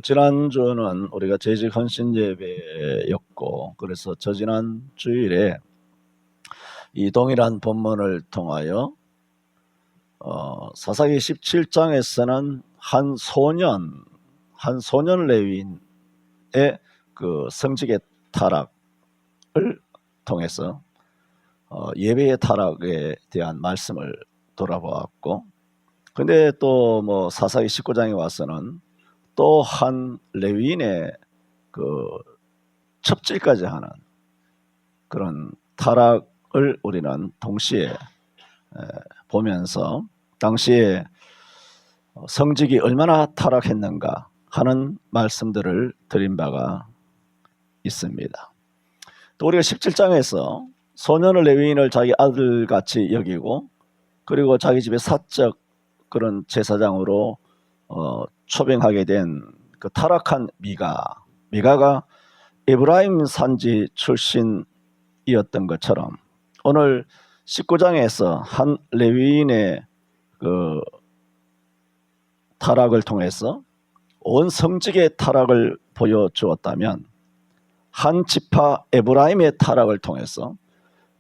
지난주는 우리가 재직 헌신 예배였고, 그래서 저지난 주일에 이 동일한 본문을 통하여 사사기 17장에서는 한 소년 레위인의 그 성직의 타락을 통해서 예배의 타락에 대한 말씀을 돌아보았고, 근데 또 사사기 19장에 와서는 또 한 레위인의 그 첩질까지 하는 그런 타락을 우리는 동시에 보면서 당시에 성직이 얼마나 타락했는가 하는 말씀들을 드린 바가 있습니다. 또 우리가 17장에서 소년을 레위인을 자기 아들같이 여기고, 그리고 자기 집의 사적 그런 제사장으로 초빙하게 된 그 타락한 미가가 에브라임 산지 출신이었던 것처럼, 오늘 19장에서 한 레위인의 그 타락을 통해서 온 성직의 타락을 보여주었다면, 한 지파 에브라임의 타락을 통해서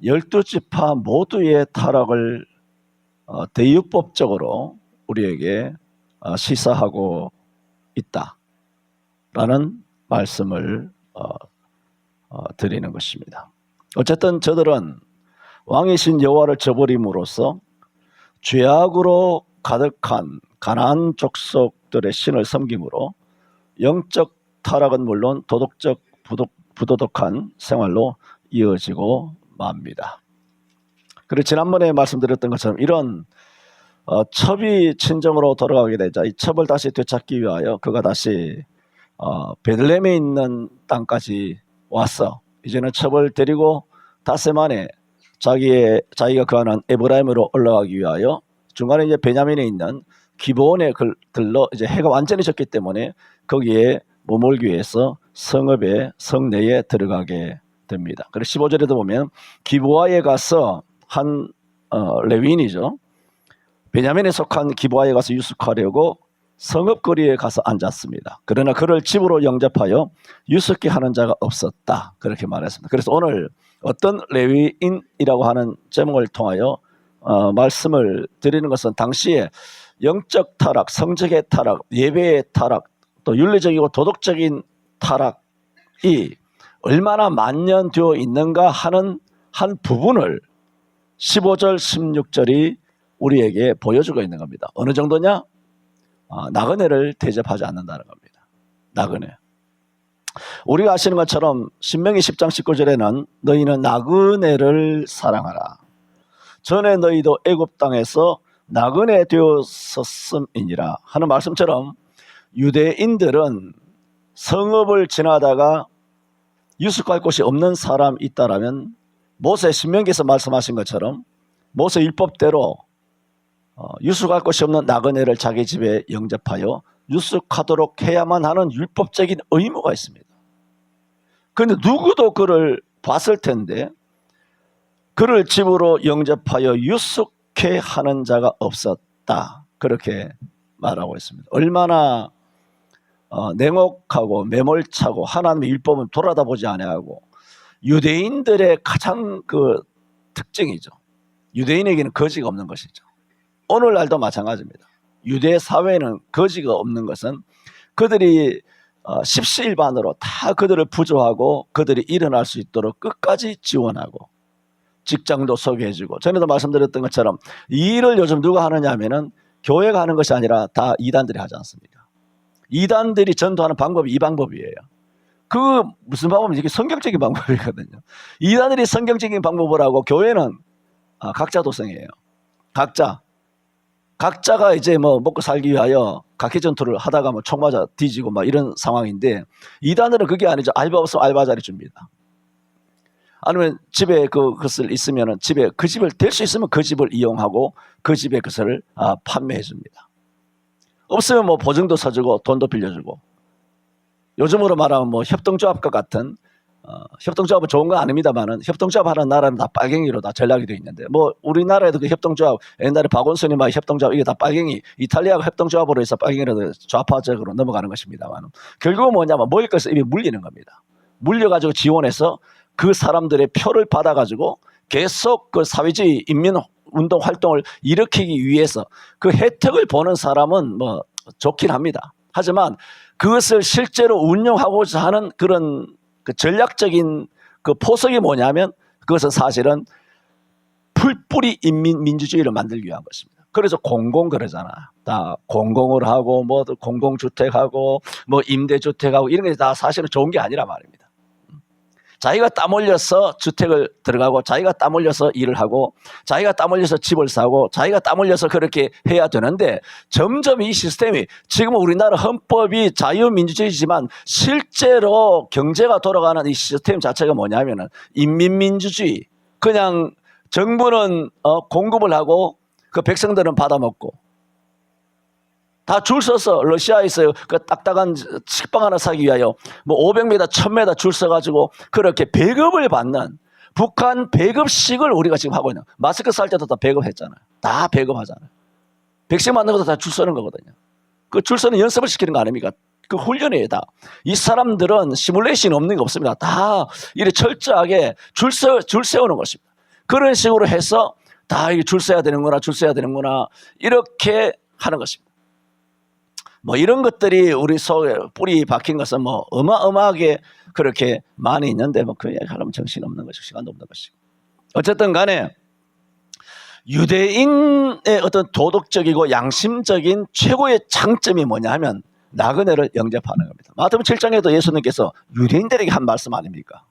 12지파 모두의 타락을 대유법적으로 우리에게 시사하고 있다라는 말씀을 드리는 것입니다. 어쨌든 저들은 왕이신 여호와를 저버림으로써 죄악으로 가득한 가나안 족속들의 신을 섬김으로 영적 타락은 물론 도덕적 부도덕한 생활로 이어지고 맙니다. 그리고 지난번에 말씀드렸던 것처럼 이런 첩이 친정으로 돌아가게 되자 이 첩을 다시 되찾기 위하여 그가 다시 베들레헴에 있는 땅까지 와서 이제는 첩을 데리고 닷새 만에 자기가 거하는 에브라임으로 올라가기 위하여 중간에 이제 베냐민에 있는 기브온에 들러 이제 해가 완전히 졌기 때문에 거기에 머물기 위해서 성내에 들어가게 됩니다. 그래서 15절에도 보면 기브아에 가서 한 레위인이죠. 베냐민에 속한 기브아에 가서 유숙하려고 성읍 거리에 가서 앉았습니다. 그러나 그를 집으로 영접하여 유숙케 하는 자가 없었다, 그렇게 말했습니다. 그래서 오늘 어떤 레위인이라고 하는 제목을 통하여 말씀을 드리는 것은 당시에 영적 타락, 성적의 타락, 예배의 타락, 또 윤리적이고 도덕적인 타락이 얼마나 만연되어 있는가 하는 한 부분을 15절, 16절이 우리에게 보여주고 있는 겁니다. 어느 정도냐? 나그네를 대접하지 않는다는 겁니다. 나그네. 우리가 아시는 것처럼 신명기 10장 19절에는 너희는 나그네를 사랑하라. 전에 너희도 애굽 땅에서 나그네 되었었음이니라 하는 말씀처럼, 유대인들은 성읍을 지나다가 유숙할 곳이 없는 사람이 있다라면 모세 신명기에서 말씀하신 것처럼 모세 율법대로 유숙할 곳이 없는 나그네를 자기 집에 영접하여 유숙하도록 해야만 하는 율법적인 의무가 있습니다. 그런데 누구도 그를 봤을 텐데 그를 집으로 영접하여 유숙케 하는 자가 없었다, 그렇게 말하고 있습니다. 얼마나 냉혹하고 매몰차고 하나님의 율법은 돌아다보지 아니하고, 유대인들의 가장 그 특징이죠. 유대인에게는 거지가 없는 것이죠. 오늘날도 마찬가지입니다. 유대 사회에는 거지가 없는 것은 그들이 십시일반으로 다 그들을 부조하고 그들이 일어날 수 있도록 끝까지 지원하고 직장도 소개해주고, 전에도 말씀드렸던 것처럼 이 일을 요즘 누가 하느냐 하면은 교회가 하는 것이 아니라 다 이단들이 하지 않습니까? 이단들이 전도하는 방법이 이 방법이에요. 그 무슨 방법이면 이게 성경적인 방법이거든요. 이단들이 성경적인 방법을 하고 교회는 각자 도생이에요. 각자가 이제 먹고 살기 위하여 각계 전투를 하다가 총 맞아 뒤지고 이런 상황인데, 이단들은 그게 아니죠. 알바 없으면 알바 자리 줍니다. 아니면 집에 그것을 있으면 집에 그 집을 될 수 있으면 그 집을 이용하고 그 집에 그것을 판매해 줍니다. 없으면 보증도 서주고 돈도 빌려주고, 요즘으로 말하면 협동조합과 같은 협동조합은 좋은 건 아닙니다만은 협동조합 하는 나라는 다 빨갱이로 다 전락이 되어 있는데 뭐 우리나라에도 그 협동조합 옛날에 박원순이 막 협동조합 이게 다 빨갱이 이탈리아가 협동조합으로 해서 빨갱이로 좌파적으로 넘어가는 것입니다만 결국은 뭐냐면 먹을 것을 입에 물리는 겁니다. 물려가지고 지원해서 그 사람들의 표를 받아가지고 계속 그 사회주의 인민운동 활동을 일으키기 위해서 그 혜택을 보는 사람은 뭐 좋긴 합니다. 하지만 그것을 실제로 운영하고자 하는 그런 그 전략적인 그 포석이 뭐냐면 그것은 사실은 풀뿌리 인민민주주의를 만들기 위한 것입니다. 그래서 공공 그러잖아. 다 공공을 하고 뭐 공공주택하고 뭐 임대주택하고 이런 게 다 사실은 좋은 게 아니라 말입니다. 자기가 땀 흘려서 주택을 들어가고 자기가 땀 흘려서 일을 하고 자기가 땀 흘려서 집을 사고 자기가 땀 흘려서 그렇게 해야 되는데 점점 이 시스템이 지금 우리나라 헌법이 자유민주주의지만 실제로 경제가 돌아가는 이 시스템 자체가 뭐냐면은 인민민주주의. 그냥 정부는 공급을 하고 그 백성들은 받아먹고 다 줄 서서 러시아에서 그 딱딱한 식빵 하나 사기 위하여 뭐 500m, 1000m 줄 서가지고 그렇게 배급을 받는 북한 배급식을 우리가 지금 하고 있는. 마스크 살 때도 다 배급했잖아요. 다 배급하잖아요. 백신 맞는 것도 다 줄 서는 거거든요. 그 줄 서는 연습을 시키는 거 아닙니까? 그 훈련이에요, 다. 이 사람들은 시뮬레이션이 없는 게 없습니다. 다 이렇게 철저하게 줄 세우는 것입니다. 그런 식으로 해서 다 줄 서야 되는구나, 줄 서야 되는구나 이렇게 하는 것입니다. 뭐 이런 것들이 우리 속에 뿌리 박힌 것은 뭐 어마어마하게 그렇게 많이 있는데 뭐 그 얘기하려면 정신이 없는 것이고 시간도 없는 것이고 어쨌든 간에 유대인의 어떤 도덕적이고 양심적인 최고의 장점이 뭐냐 하면 나그네를 영접하는 겁니다. 마태복음 7장에도 예수님께서 유대인들에게 한 말씀 아닙니까?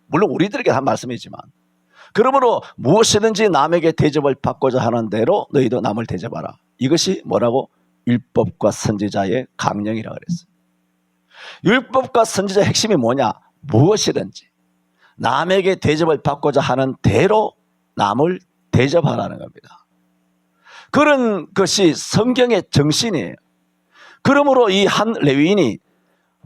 물론 우리들에게 한 말씀이지만 그러므로 무엇이든지 남에게 대접을 받고자 하는 대로 너희도 남을 대접하라. 이것이 뭐라고? 율법과 선지자의 강령이라 그랬어요. 율법과 선지자의 핵심이 뭐냐? 무엇이든지 남에게 대접을 받고자 하는 대로 남을 대접하라는 겁니다. 그런 것이 성경의 정신이에요. 그러므로 이 한 레위인이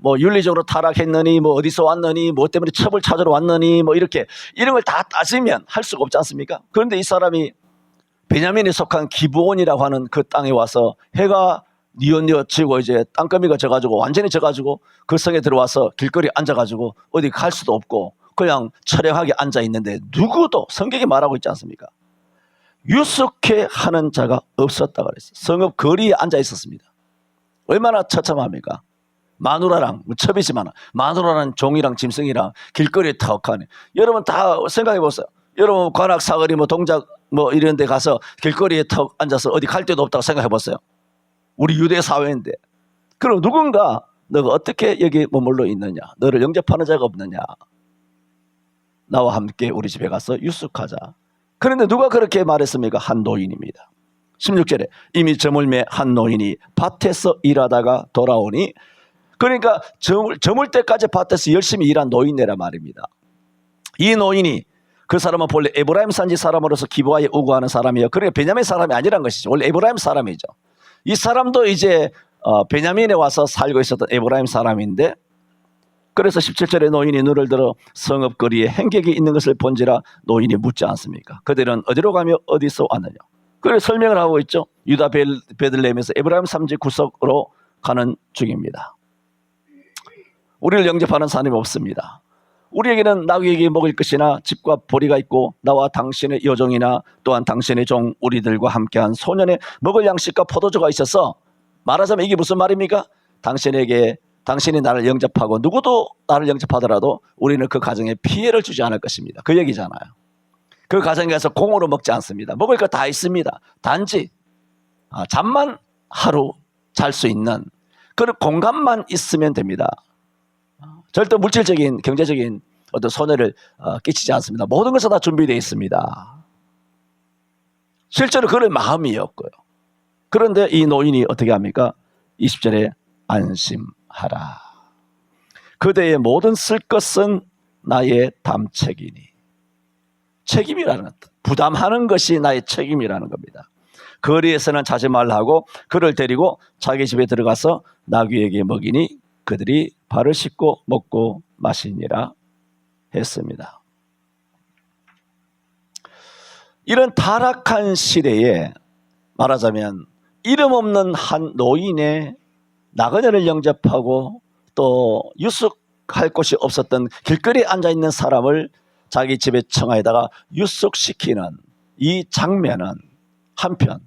뭐 윤리적으로 타락했느니 뭐 어디서 왔느니 뭐 때문에 첩을 찾으러 왔느니 뭐 이렇게 이런 걸 다 따지면 할 수가 없지 않습니까? 그런데 이 사람이 베냐민이 속한 기브온이라고 하는 그 땅에 와서 해가 뉘엿뉘엿 지고 이제 땅거미가 져가지고 완전히 져가지고 그 성에 들어와서 길거리에 앉아가지고 어디 갈 수도 없고 그냥 처량하게 앉아 있는데 누구도 성경이 말하고 있지 않습니까? 유숙해 하는 자가 없었다 그랬어요. 성읍 거리에 앉아 있었습니다. 얼마나 처참합니까? 마누라랑 첩이지만 마누라랑 종이랑 짐승이랑 길거리에 턱 하네. 여러분 다 생각해 보세요. 여러분 관악 사거리 뭐 동작 뭐 이런 데 가서 길거리에 턱 앉아서 어디 갈 데도 없다고 생각해 보세요. 우리 유대 사회인데. 그럼 누군가 너가 어떻게 여기 머물러 있느냐? 너를 영접하는 자가 없느냐? 나와 함께 우리 집에 가서 유숙하자. 그런데 누가 그렇게 말했습니까? 한 노인입니다. 16절에 이미 저물매 한 노인이 밭에서 일하다가 돌아오니 그러니까 저물 때까지 밭에서 열심히 일한 노인네라 말입니다. 이 노인이 그 사람은 본래 에브라임 산지 사람으로서 기브아에 우거하는 사람이에요. 그러니까 베냐민 사람이 아니란 것이죠. 원래 에브라임 사람이죠. 이 사람도 이제 베냐민에 와서 살고 있었던 에브라임 사람인데 그래서 17절에 노인이 눈을 들어 성읍 거리에 행객이 있는 것을 본지라 노인이 묻지 않습니까? 그들은 어디로 가며 어디서 왔느냐? 그래서 설명을 하고 있죠. 유다 베들레헴에서 에브라임 산지 구석으로 가는 중입니다. 우리를 영접하는 사람이 없습니다. 우리에게는 나귀에게 먹을 것이나 집과 보리가 있고 나와 당신의 여종이나 또한 당신의 종 우리들과 함께한 소년의 먹을 양식과 포도주가 있어서 말하자면 이게 무슨 말입니까? 당신이 나를 영접하고 누구도 나를 영접하더라도 우리는 그 가정에 피해를 주지 않을 것입니다. 그 얘기잖아요. 그 가정에 가서 공으로 먹지 않습니다. 먹을 거 다 있습니다. 단지 잠만 하루 잘 수 있는 그런 공간만 있으면 됩니다. 절대 물질적인 경제적인 어떤 손해를 끼치지 않습니다. 모든 것은 다 준비되어 있습니다. 실제로 그런 마음이었고요. 그런데 이 노인이 어떻게 합니까? 20절에 안심하라. 그대의 모든 쓸 것은 나의 담책이니. 책임이라는 것. 부담하는 것이 나의 책임이라는 겁니다. 거리에서는 자지 말라 하고 그를 데리고 자기 집에 들어가서 나귀에게 먹이니 그들이 발을 씻고 먹고 마시니라. 했습니다. 이런 타락한 시대에 말하자면 이름 없는 한 노인의 나그네를 영접하고 또 유숙할 곳이 없었던 길거리에 앉아있는 사람을 자기 집에 청하에다가 유숙시키는 이 장면은 한편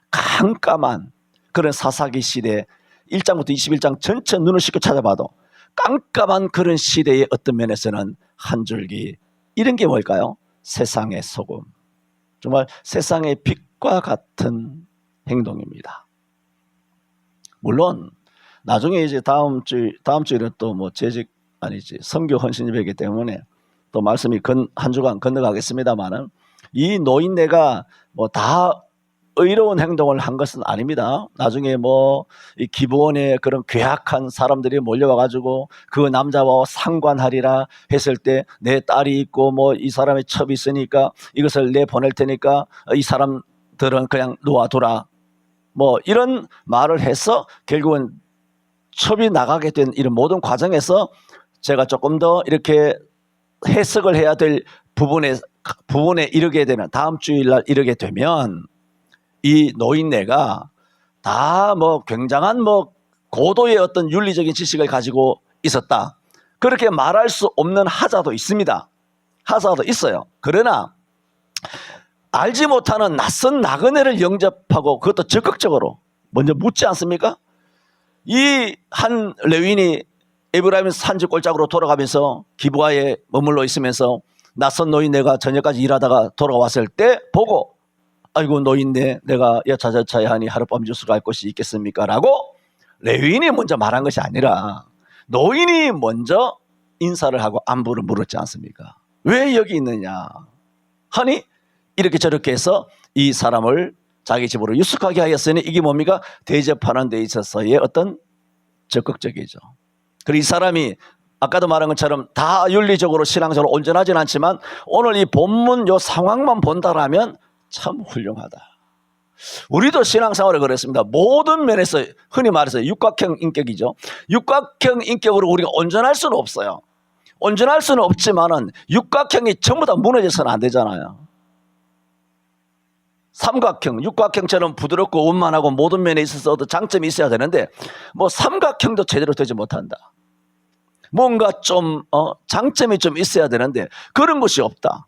깜깜한 그런 사사기 시대 1장부터 21장 전체 눈을 씻고 찾아봐도 깜깜한 그런 시대의 어떤 면에서는 한 줄기 이런 게 뭘까요? 세상의 소금. 정말 세상의 빛과 같은 행동입니다. 물론 나중에 이제 다음 주에는 또 뭐 선교 헌신 예배이기 때문에 또 말씀이 한 주간 건너가겠습니다만은 이 노인네가 뭐 다 의로운 행동을 한 것은 아닙니다. 나중에 뭐 이 기부원에 그런 괴악한 사람들이 몰려와가지고 그 남자와 상관하리라 했을 때 내 딸이 있고 뭐 이 사람의 첩이 있으니까 이것을 내 보낼 테니까 이 사람들은 그냥 놓아두라. 뭐 이런 말을 해서 결국은 첩이 나가게 된 이런 모든 과정에서 제가 조금 더 이렇게 해석을 해야 될 부분에 이르게 되는 다음 주일날 이르게 되면 이 노인네가 다 뭐 굉장한 뭐 고도의 어떤 윤리적인 지식을 가지고 있었다. 그렇게 말할 수 없는 하자도 있습니다. 하자도 있어요. 그러나 알지 못하는 낯선 나그네를 영접하고 그것도 적극적으로 먼저 묻지 않습니까? 이 한 레위인이 에브라임 산지 꼴짝으로 돌아가면서 기브아에 머물러 있으면서 낯선 노인네가 저녁까지 일하다가 돌아왔을 때 보고 아이고 노인네 내가 여차저차히 하니 하룻밤 유숙할 곳이 있겠습니까? 라고 레위인이 먼저 말한 것이 아니라 노인이 먼저 인사를 하고 안부를 물었지 않습니까? 왜 여기 있느냐 하니 이렇게 저렇게 해서 이 사람을 자기 집으로 유숙하게 하였으니 이게 뭡니까? 대접하는 데 있어서의 어떤 적극적이죠. 그리고 이 사람이 아까도 말한 것처럼 다 윤리적으로 신앙적으로 온전하진 않지만 오늘 이 본문 요 상황만 본다라면 참 훌륭하다. 우리도 신앙생활을 그랬습니다. 모든 면에서 흔히 말해서 육각형 인격이죠. 육각형 인격으로 우리가 온전할 수는 없어요. 온전할 수는 없지만은 육각형이 전부 다 무너져서는 안 되잖아요. 삼각형, 육각형처럼 부드럽고 원만하고 모든 면에 있어서도 장점이 있어야 되는데 뭐 삼각형도 제대로 되지 못한다. 뭔가 좀 장점이 좀 있어야 되는데 그런 것이 없다.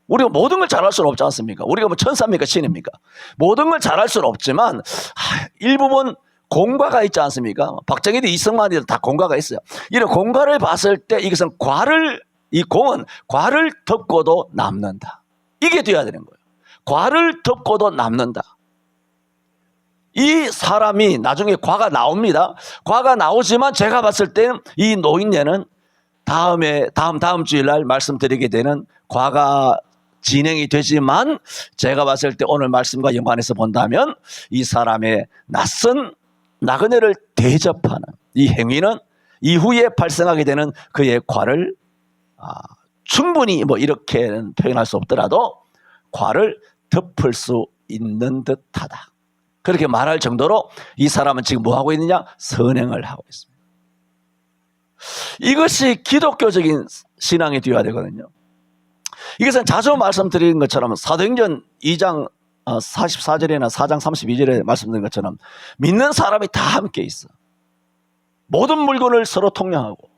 우리가 모든 걸 잘할 수는 없지 않습니까? 우리가 뭐 천사입니까? 신입니까? 모든 걸 잘할 수는 없지만 일부분 공과가 있지 않습니까? 박정희도 이승만이도 다 공과가 있어요. 이런 공과를 봤을 때 이것은 이 공은 과를 덮고도 남는다. 이게 돼야 되는 거예요. 과를 덮고도 남는다. 이 사람이 나중에 과가 나옵니다. 과가 나오지만 제가 봤을 때는 이 노인네는 다음 주일날 말씀드리게 되는 과가 진행이 되지만 제가 봤을 때 오늘 말씀과 연관해서 본다면 이 사람의 낯선 나그네를 대접하는 이 행위는 이후에 발생하게 되는 그의 과를 충분히 뭐 이렇게는 표현할 수 없더라도 과를 덮을 수 있는 듯하다. 그렇게 말할 정도로 이 사람은 지금 뭐 하고 있느냐? 선행을 하고 있습니다. 이것이 기독교적인 신앙이 되어야 되거든요. 이것은 자주 말씀드린 것처럼 사도행전 2장 44절이나 4장 32절에 말씀드린 것처럼 믿는 사람이 다 함께 있어. 모든 물건을 서로 통용하고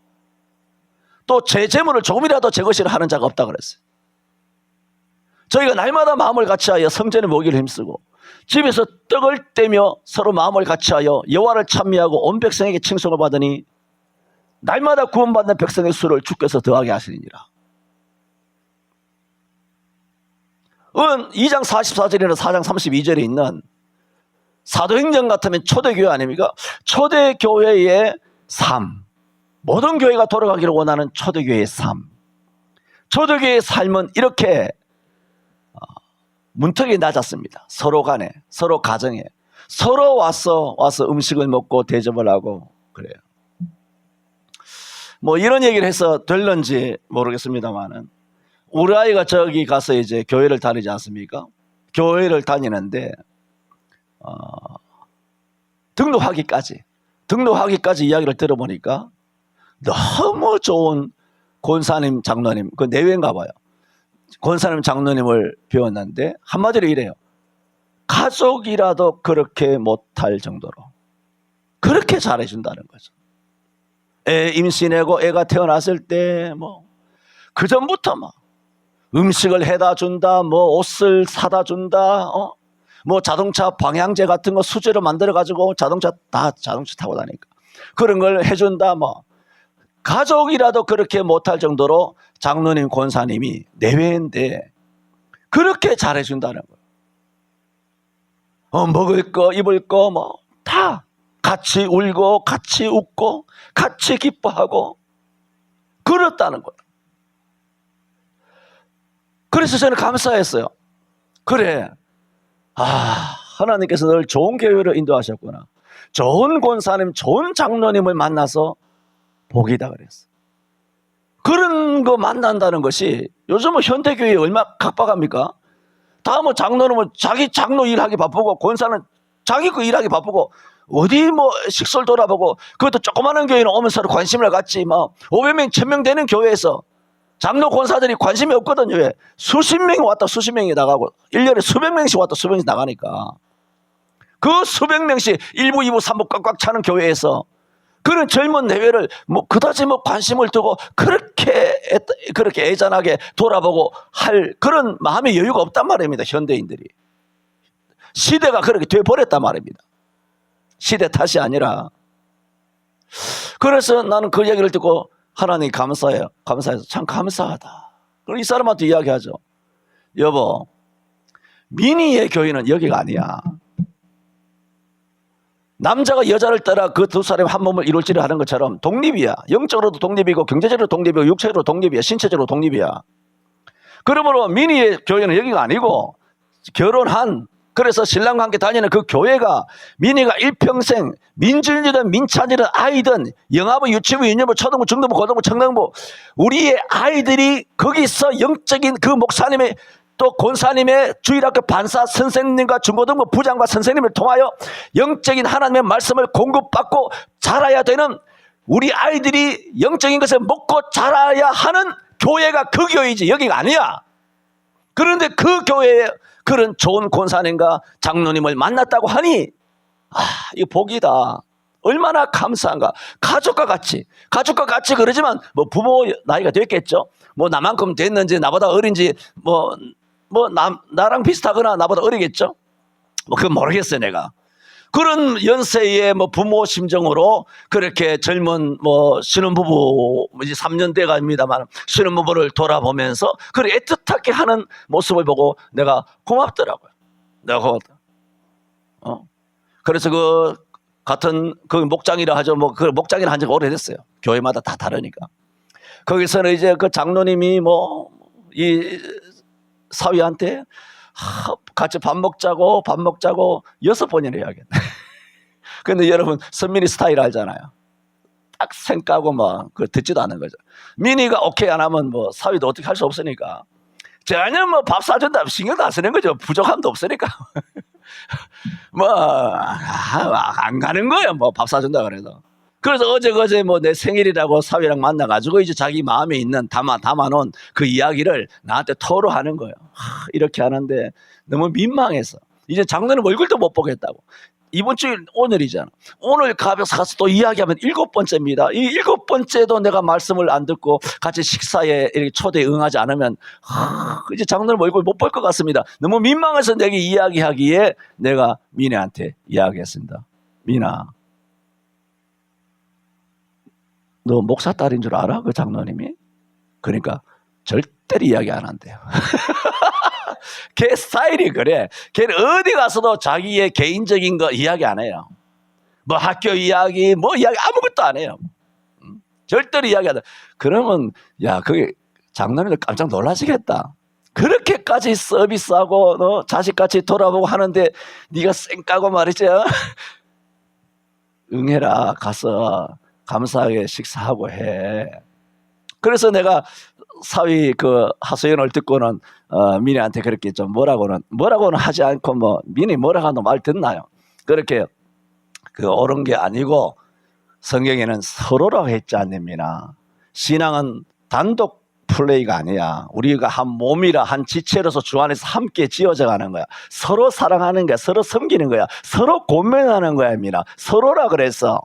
또 제 재물을 조금이라도 제 것이라 하는 자가 없다 그랬어요. 저희가 날마다 마음을 같이하여 성전에 모기를 힘쓰고 집에서 떡을 떼며 서로 마음을 같이하여 여호와를 찬미하고 온 백성에게 칭송을 받으니 날마다 구원받는 백성의 수를 주께서 더하게 하시니라. 2장 44절이나 4장 32절에 있는 사도행전 같으면 초대교회 아닙니까? 초대교회의 삶, 모든 교회가 돌아가기를 원하는 초대교회의 삶. 초대교회의 삶은 이렇게 문턱이 낮았습니다. 서로 간에, 서로 가정에, 서로 와서 음식을 먹고 대접을 하고 그래요. 뭐 이런 얘기를 해서 될런지 모르겠습니다만은 우리 아이가 저기 가서 이제 교회를 다니지 않습니까? 교회를 다니는데 등록하기까지 이야기를 들어보니까 너무 좋은 권사님 장로님, 그 내외인가 봐요. 권사님 장로님을 배웠는데 한마디로 이래요. 가족이라도 그렇게 못할 정도로 그렇게 잘해준다는 거죠. 애 임신하고 애가 태어났을 때 뭐 그 전부터 막 음식을 해다 준다, 뭐 옷을 사다 준다, 뭐 자동차 방향제 같은 거 수제로 만들어 가지고 자동차 타고 다니까 그런 걸 해준다. 뭐 가족이라도 그렇게 못할 정도로 장로님 권사님이 내외인데 그렇게 잘해준다는 거예요. 먹을 거 입을 거 뭐 다 같이 울고 같이 웃고 같이 기뻐하고 그렇다는 거예요. 그래서 저는 감사했어요. 그래, 하나님께서 널 좋은 교회로 인도하셨구나. 좋은 권사님, 좋은 장로님을 만나서 복이다 그랬어. 그런 거 만난다는 것이 요즘은 현대교회에 얼마나 각박합니까? 다 뭐 장로는 자기 장로 일하기 바쁘고 권사는 자기 그 일하기 바쁘고 어디 뭐 식설 돌아보고 그것도 조그마한 교회는 오면서 관심을 갖지 뭐 500명, 1000명 되는 교회에서 장로 권사들이 관심이 없거든요. 왜? 수십 명이 왔다 수십 명이 나가고 1년에 수백 명씩 왔다 수백 명씩 나가니까 그 수백 명씩 1부, 2부, 3부 꽉꽉 차는 교회에서 그런 젊은 내외를 뭐 그다지 뭐 관심을 두고 그렇게 애잔하게 돌아보고 할 그런 마음의 여유가 없단 말입니다. 현대인들이. 시대가 그렇게 돼버렸단 말입니다. 시대 탓이 아니라. 그래서 나는 그 얘기를 듣고 하나님 감사해요. 감사해서 참 감사하다. 그럼 이 사람한테 이야기하죠. 여보, 미니의 교회는 여기가 아니야. 남자가 여자를 따라 그 두 사람이 한 몸을 이룰지를 하는 것처럼 독립이야. 영적으로도 독립이고 경제적으로 독립이고 육체적으로 독립이야. 신체적으로 독립이야. 그러므로 미니의 교회는 여기가 아니고 결혼한 그래서 신랑과 함께 다니는 그 교회가 미니가 일평생 민준이든 민찬이든 아이든 영화부, 유치부, 유년부, 초등부, 중등부, 고등부, 청등부 우리의 아이들이 거기서 영적인 그 목사님의 또 권사님의 주일학교 반사 선생님과 중고등부 부장과 선생님을 통하여 영적인 하나님의 말씀을 공급받고 자라야 되는 우리 아이들이 영적인 것을 먹고 자라야 하는 교회가 그 교회이지 여기가 아니야. 그런데 그 교회에 그런 좋은 권사님과 장로님을 만났다고 하니 이거 복이다. 얼마나 감사한가. 가족과 같이 그러지만 뭐 부모 나이가 됐겠죠. 뭐 나만큼 됐는지 나보다 어린지 나랑 비슷하거나 나보다 어리겠죠. 뭐 그건 모르겠어요 내가. 그런 연세의 뭐 부모 심정으로 그렇게 젊은 뭐 신혼부부 이제 3년 돼 갑니다만 신혼부부를 돌아보면서 그렇게 애틋하게 하는 모습을 보고 내가 고맙더라고요. 내가 고맙다. 그래서 그 같은 그 목장이라 하죠. 뭐 그 목장이라 한 지가 오래됐어요. 교회마다 다 다르니까. 거기서는 이제 그 장로님이 뭐 이 사위한테 같이 밥 먹자고 6번이나 해야겠네. 근데 여러분 선민이 스타일 알잖아요. 딱 생까고 막 그 듣지도 않는 거죠. 민이가 오케이 안 하면 뭐 사위도 어떻게 할 수 없으니까 전혀 뭐 밥 사준다 신경도 안 쓰는 거죠. 부족함도 없으니까 뭐 안 가는 거예요. 뭐 밥 사준다 그래도. 그래서 어제 뭐 내 생일이라고 사위랑 만나가지고 이제 자기 마음에 있는 담아놓은 그 이야기를 나한테 토로하는 거예요. 이렇게 하는데 너무 민망해서 이제 장로님 얼굴도 못 보겠다고. 이번 주일 오늘이잖아. 오늘 가서 또 이야기하면 7번째입니다. 이 7번째도 내가 말씀을 안 듣고 같이 식사에 이렇게 초대에 응하지 않으면 이제 장로님 얼굴 못 볼 것 같습니다. 너무 민망해서 내게 이야기하기에 내가 미나한테 이야기했습니다. 미나, 너 목사 딸인 줄 알아? 그 장로님이? 그러니까 절대로 이야기 안 한대요. 걔 스타일이 그래. 걔는 어디 가서도 자기의 개인적인 거 이야기 안 해요. 뭐 학교 이야기, 뭐 이야기 아무것도 안 해요. 절대로 이야기 안 해. 그러면 야, 그게 장로님들 깜짝 놀라시겠다. 그렇게까지 서비스하고 너 자식같이 돌아보고 하는데 네가 쌩까고 말이죠. 응해라. 가서 감사하게 식사하고 해. 그래서 내가 사위 그 하소연을 듣고는 미니한테 그렇게 좀 뭐라고는 하지 않고 뭐 미니 뭐라고 하는 말 듣나요? 그렇게 그 옳은 게 아니고 성경에는 서로라고 했지 않습니까? 신앙은 단독 플레이가 아니야. 우리가 한 몸이라 한 지체로서 주 안에서 함께 지어져 가는 거야. 서로 사랑하는 거야. 서로 섬기는 거야. 서로 권면하는 거야. 입니다. 서로라 그래서.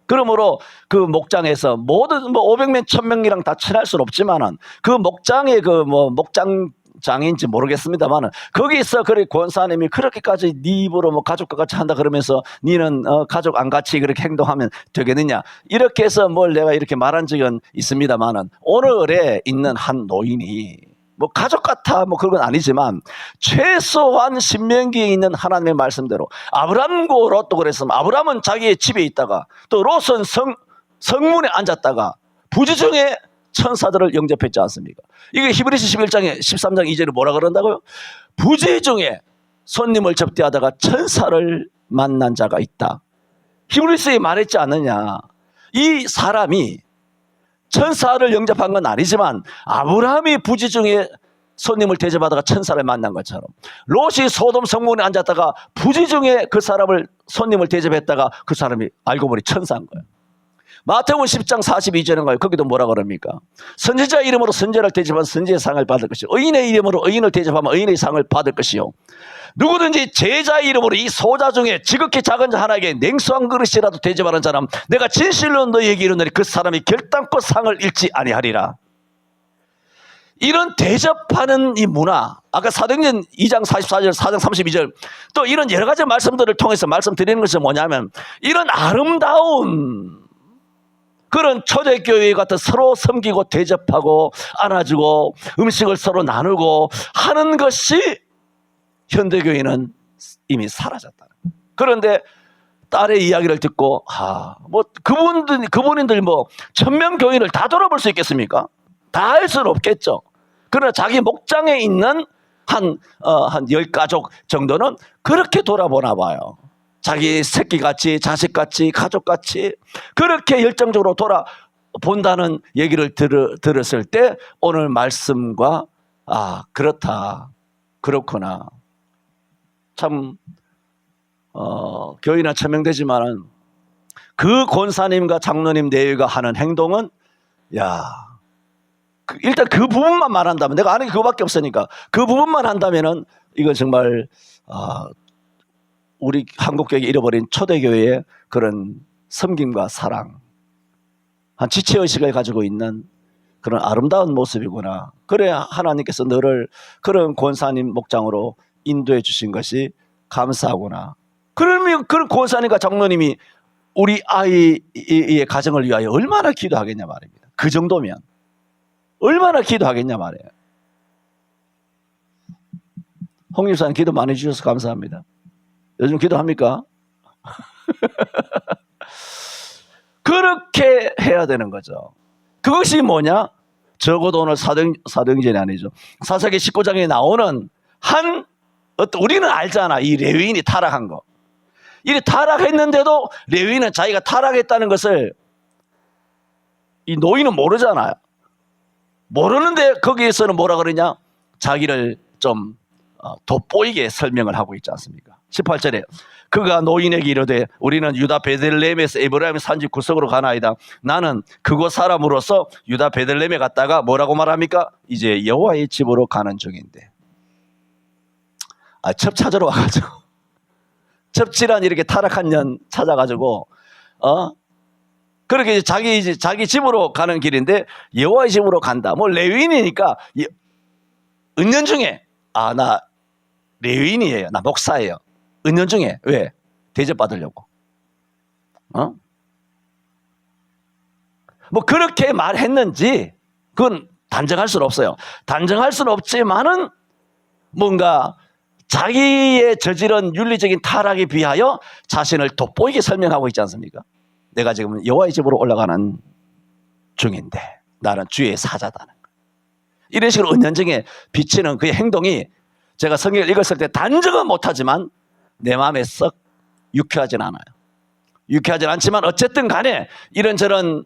그러므로 그 목장에서 모든 500명, 1000명이랑 다 친할 수는 없지만은 그 목장의 그 목장장인지 모르겠습니다만은 거기서 그래 권사님이 그렇게까지 네 입으로 가족과 같이 한다 그러면서 니는 가족 안 같이 그렇게 행동하면 되겠느냐 이렇게 해서 뭘 내가 이렇게 말한 적은 있습니다만은 오늘에 있는 한 노인이 가족 같아 그런 건 아니지만 최소한 신명기에 있는 하나님의 말씀대로 아브람과 롯도 그랬으면 아브람은 자기의 집에 있다가 또 롯은 성문에 앉았다가 부지중에 천사들을 영접했지 않습니까? 이게 히브리서 11장에 13장 2절에 뭐라 그런다고요? 부지중에 손님을 접대하다가 천사를 만난 자가 있다. 히브리서에 말했지 않느냐. 이 사람이 천사를 영접한 건 아니지만 아브라함이 부지중에 손님을 대접하다가 천사를 만난 것처럼 롯이 소돔 성문에 앉았다가 부지중에 그 사람을 손님을 대접했다가 그 사람이 알고 보니 천사인 거예요. 마태복음 10장 42절인 거예요. 거기도 뭐라 그럽니까? 선지자 이름으로 선지자를 대접하면 선지의 상을 받을 것이요 의인의 이름으로 의인을 대접하면 의인의 상을 받을 것이요 누구든지 제자 이름으로 이 소자 중에 지극히 작은 자 하나에게 냉수한 그릇이라도 대접하는 사람 내가 진실로 너희에게 이르노니 그 사람이 결단코 상을 잃지 아니하리라. 이런 대접하는 이 문화, 아까 사도행전 2장 44절 4장 32절 또 이런 여러 가지 말씀들을 통해서 말씀드리는 것은 뭐냐면 이런 아름다운 그런 초대교회 같은 서로 섬기고 대접하고 안아주고 음식을 서로 나누고 하는 것이 현대교회는 이미 사라졌다. 그런데 딸의 이야기를 듣고 그분들 1000명 교인을 다 돌아볼 수 있겠습니까? 다 할 수는 없겠죠. 그러나 자기 목장에 있는 한 10가족 정도는 그렇게 돌아보나 봐요. 자기 새끼같이 자식같이 가족같이 그렇게 열정적으로 돌아본다는 얘기를 들었을 때 오늘 말씀과 그렇다 그렇구나 참 교인은 1000명 되지만은 그 권사님과 장로님 내외가 하는 행동은 일단 그 부분만 말한다면 내가 아는 게 그거밖에 없으니까 그 부분만 한다면은 이건 정말 우리 한국교회에 잃어버린 초대교회의 그런 섬김과 사랑 한 지체의식을 가지고 있는 그런 아름다운 모습이구나. 그래 하나님께서 너를 그런 권사님 목장으로 인도해 주신 것이 감사하구나. 그러면 그런 권사님과 장로님이 우리 아이의 가정을 위하여 얼마나 기도하겠냐 말입니다. 그 정도면 얼마나 기도하겠냐 말이에요. 홍 집사님 기도 많이 주셔서 감사합니다. 요즘 기도합니까? 그렇게 해야 되는 거죠. 그것이 뭐냐? 적어도 오늘 사도행전이 아니죠. 사사기 19장에 나오는 우리는 알잖아. 이 레위인이 타락한 거. 이 타락했는데도 레위인은 자기가 타락했다는 것을 이 노인은 모르잖아요. 모르는데 거기에서는 뭐라 그러냐? 자기를 좀 돋보이게 설명을 하고 있지 않습니까? 18절에 그가 노인에게 이르되 우리는 유다 베들레헴에서 에브라임 산지 구석으로 가나이다. 나는 그곳 사람으로서 유다 베들레헴에 갔다가 뭐라고 말합니까? 이제 여호와의 집으로 가는 중인데 첩 찾으러 와가지고 첩질한 이렇게 타락한 년 찾아가지고 그렇게 자기 집으로 가는 길인데 여호와의 집으로 간다. 레위인이니까 은연중에 나 레위인이에요. 나 목사예요. 은연중에 왜? 대접받으려고. 그렇게 말했는지 그건 단정할 수는 없어요. 단정할 수는 없지만은 뭔가 자기의 저지른 윤리적인 타락에 비하여 자신을 돋보이게 설명하고 있지 않습니까? 내가 지금 여호와의 집으로 올라가는 중인데 나는 주의 사자다는 거. 이런 식으로 은연중에 비치는 그의 행동이 제가 성경을 읽었을 때 단정은 못하지만 내 마음에 썩 유쾌하진 않아요. 유쾌하진 않지만 어쨌든 간에 이런저런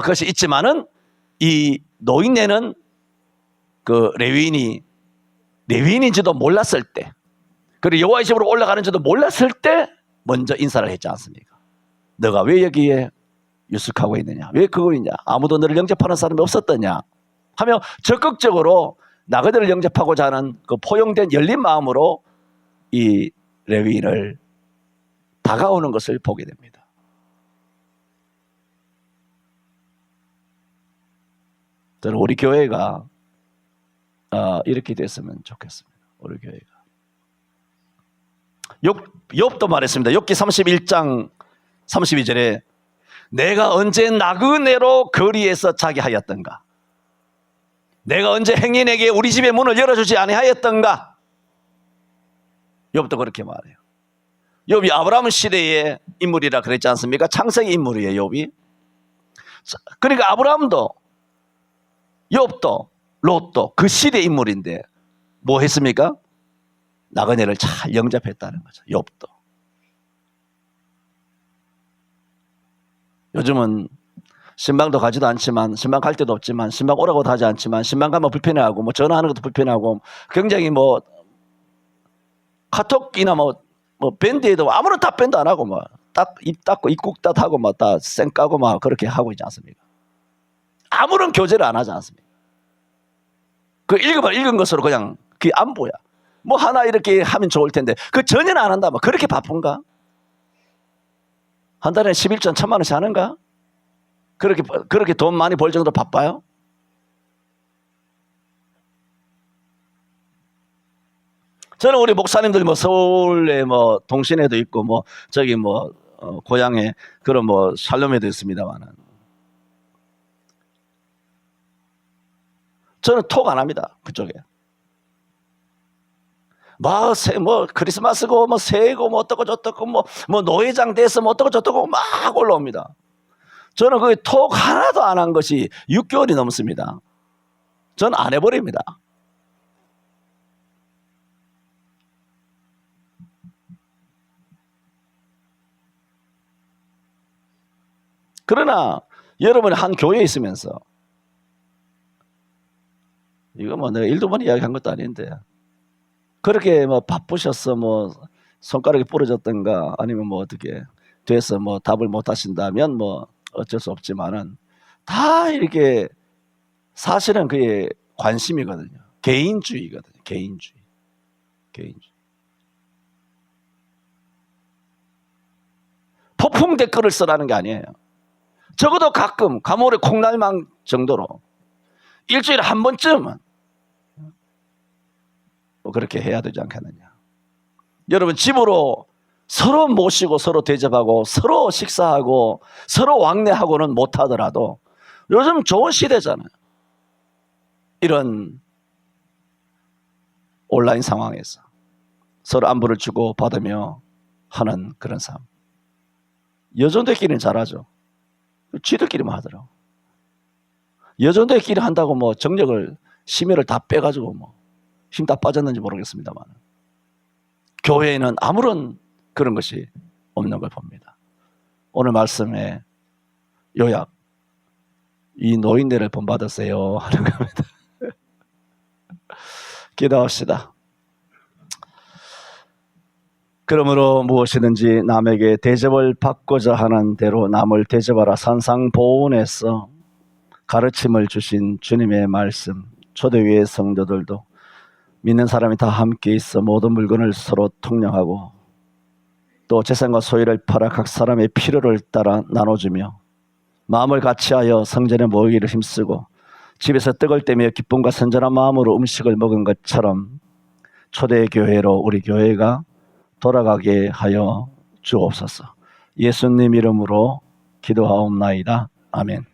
것이 있지만은 이 노인네는 그 레위인인지도 몰랐을 때 그리고 여호와의 집으로 올라가는지도 몰랐을 때 먼저 인사를 했지 않습니까? 너가 왜 여기에 유숙하고 있느냐? 왜 그거 있냐? 아무도 너를 영접하는 사람이 없었더냐? 하며 적극적으로 나그네를 영접하고자 하는 그 포용된 열린 마음으로 이 레위인을 다가오는 것을 보게 됩니다. 저는 우리 교회가 이렇게 됐으면 좋겠습니다. 우리 교회가. 욥도 말했습니다. 욥기 31장 32절에 내가 언제 나그네로 거리에서 자게 하였던가? 내가 언제 행인에게 우리 집의 문을 열어주지 아니하였던가? 욥도 그렇게 말해요. 욥이 아브라함 시대의 인물이라 그랬지 않습니까? 창세기 인물이에요, 욥이. 그러니까 아브라함도 욥도 롯도 그 시대 인물인데 뭐 했습니까? 나그네를 잘 영접했다는 거죠. 욥도. 요즘은 신방도 가지도 않지만, 신방 갈 데도 없지만, 신방 오라고도 하지 않지만, 신방 가면 불편해하고, 뭐 전화하는 것도 불편하고, 굉장히 뭐 카톡이나 뭐 밴드에도 아무런 답변도 안 하고, 뭐 딱 입 닫고 입국 닫하고 막 다 쌩 까고 막 그렇게 하고 있지 않습니까? 아무런 교제를 안 하지 않습니까? 그 읽은 것으로 그냥 그게 안보야. 뭐 하나 이렇게 하면 좋을 텐데 그 전혀 안 한다. 뭐 그렇게 바쁜가? 한 달에 11전 1,000만 원씩 하는가? 그렇게 돈 많이 벌 정도로 바빠요? 저는 우리 목사님들 뭐 서울에 뭐 동신에도 있고 뭐 저기 뭐 고향에 그런 뭐 샬롬에도 있습니다만은 저는 톡 안 합니다. 그쪽에. 뭐 크리스마스고 뭐 새해고 뭐 어떻고 저떻고 뭐 노회장 돼서 뭐 어떻고 저떻고 막 올라옵니다. 저는 그 톡 하나도 안 한 것이 6개월이 넘습니다. 저는 안 해버립니다. 그러나 여러분이 한 교회에 있으면서 이거 뭐 내가 일도 많이 이야기한 것도 아닌데 그렇게 뭐 바쁘셔서 뭐 손가락이 부러졌던가 아니면 뭐 어떻게 돼서 뭐 답을 못 하신다면 뭐 어쩔 수 없지만은 다 이렇게 사실은 그게 관심이거든요. 개인주의거든요. 개인주의. 폭풍 댓글을 쓰라는 게 아니에요. 적어도 가끔 가물에 콩날망 정도로 일주일에 한 번쯤은 뭐 그렇게 해야 되지 않겠느냐. 여러분 집으로 서로 모시고 서로 대접하고 서로 식사하고 서로 왕래하고는 못하더라도 요즘 좋은 시대잖아요. 이런 온라인 상황에서 서로 안부를 주고 받으며 하는 그런 삶. 여종들끼리는 잘하죠. 쥐들끼리만 하더라고. 여종들끼리 한다고 뭐 정력을 심혈을 다 빼가지고 뭐 힘 다 빠졌는지 모르겠습니다만 교회에는 아무런 그런 것이 없는 걸 봅니다. 오늘 말씀에 요약 이 노인네를 본받으세요 하는 겁니다. 기도합시다. 그러므로 무엇이든지 남에게 대접을 받고자 하는 대로 남을 대접하라. 산상보훈에서 가르침을 주신 주님의 말씀, 초대교회 성도들도 믿는 사람이 다 함께 있어 모든 물건을 서로 통용하고 또 재산과 소유를 팔아 각 사람의 필요를 따라 나눠주며 마음을 같이하여 성전에 모이기를 힘쓰고 집에서 떡을 떼며 기쁨과 선전한 마음으로 음식을 먹은 것처럼 초대교회로 우리 교회가 돌아가게 하여 주옵소서. 예수님 이름으로 기도하옵나이다. 아멘.